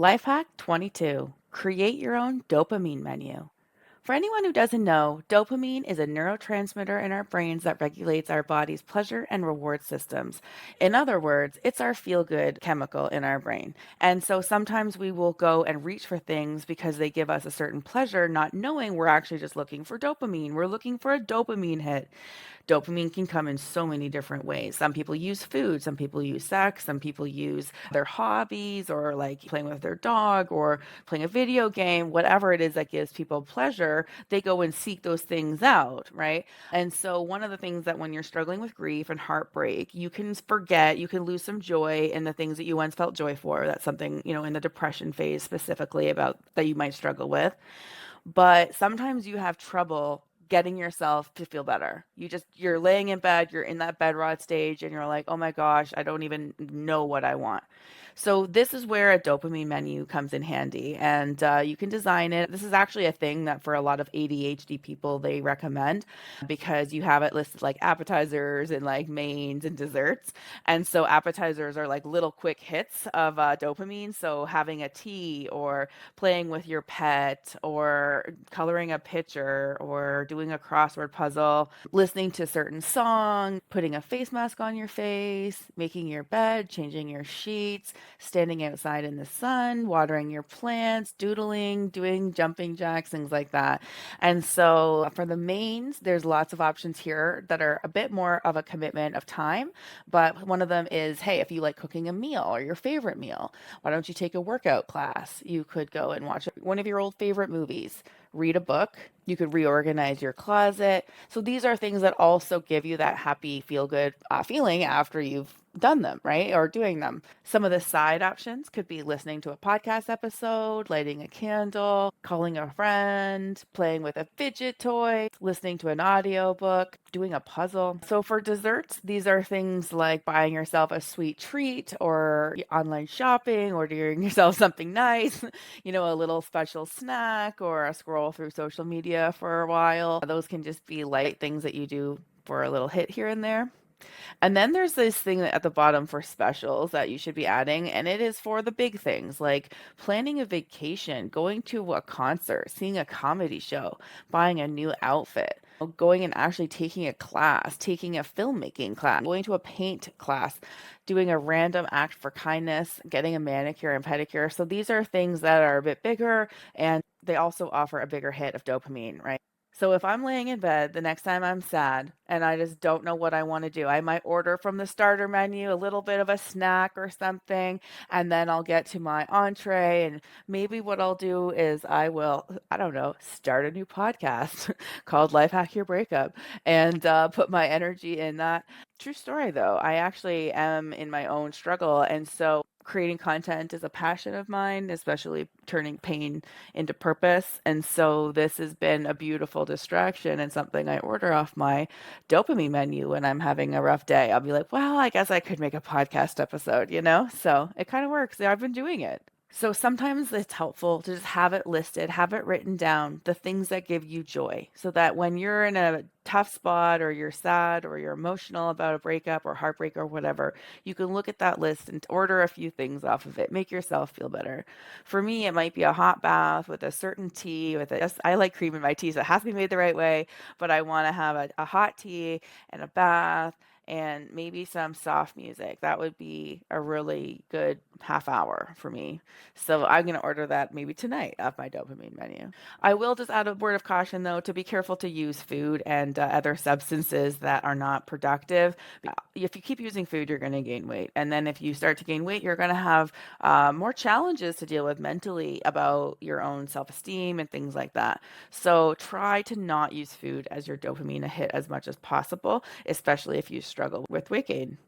Life hack 22. Create your own dopamine menu. For anyone who doesn't know, dopamine is a neurotransmitter in our brains that regulates our body's pleasure and reward systems. In other words, it's our feel good chemical in our brain. And so sometimes we will go and reach for things because they give us a certain pleasure, not knowing we're actually just looking for dopamine. We're looking for a dopamine hit. Dopamine can come in so many different ways. Some people use food, some people use sex, some people use their hobbies or like playing with their dog or playing a video game, whatever it is that gives people pleasure, they go and seek those things out, right? And so, one of the things that when you're struggling with grief and heartbreak, you can forget, you can lose some joy in the things that you once felt joy for. That's something, in the depression phase specifically about that you might struggle with. But sometimes you have trouble getting yourself to feel better. You're laying in bed, you're in that bed rot stage and you're like, "Oh my gosh, I don't even know what I want." So this is where a dopamine menu comes in handy, and you can design it. This is actually a thing that for a lot of ADHD people they recommend because you have it listed like appetizers and like mains and desserts. And so appetizers are like little quick hits of dopamine. So having a tea or playing with your pet or coloring a picture or doing a crossword puzzle, listening to certain songs, putting a face mask on your face, making your bed, changing your sheets, standing outside in the sun, watering your plants, doodling, doing jumping jacks, things like that. And so for the mains, there's lots of options here that are a bit more of a commitment of time. But one of them is, hey, if you like cooking a meal or your favorite meal, why don't you take a workout class? You could go and watch one of your old favorite movies, read a book. You could reorganize your closet. So these are things that also give you that happy, feel good feeling after you've done them, right? Or doing them. Some of the side options could be listening to a podcast episode, lighting a candle, calling a friend, playing with a fidget toy, listening to an audiobook, doing a puzzle. So for desserts, these are things like buying yourself a sweet treat or online shopping or doing yourself something nice, a little special snack or a scroll through social media for a while. Those can just be light things that you do for a little hit here and there. And then there's this thing at the bottom for specials that you should be adding, and it is for the big things like planning a vacation, going to a concert, seeing a comedy show, buying a new outfit, going and actually taking a class, taking a filmmaking class, going to a paint class, doing a random act for kindness, getting a manicure and pedicure. So these are things that are a bit bigger and they also offer a bigger hit of dopamine, right? So if I'm laying in bed the next time I'm sad and I just don't know what I want to do, I might order from the starter menu a little bit of a snack or something, and then I'll get to my entree. And maybe what I'll do is I don't know, start a new podcast called Life Hack Your Breakup and put my energy in that. True story though, I actually am in my own struggle. And so creating content is a passion of mine, especially turning pain into purpose. And so this has been a beautiful distraction and something I order off my dopamine menu when I'm having a rough day. I'll be like, well, I guess I could make a podcast episode? So it kind of works. I've been doing it. So sometimes it's helpful to just have it listed, have it written down, the things that give you joy, so that when you're in a tough spot or you're sad or you're emotional about a breakup or heartbreak or whatever, you can look at that list and order a few things off of it. Make yourself feel better. For me, it might be a hot bath with a certain tea with it. I like cream in my tea, so it has to be made the right way, but I want to have a hot tea and a bath and maybe some soft music. That would be a really good half hour for me. So I'm going to order that maybe tonight off my dopamine menu. I will just add a word of caution though to be careful to use food and other substances that are not productive. If you keep using food, you're going to gain weight. And then if you start to gain weight, you're going to have more challenges to deal with mentally about your own self esteem and things like that. So try to not use food as your dopamine hit as much as possible, especially if you struggle with weight gain.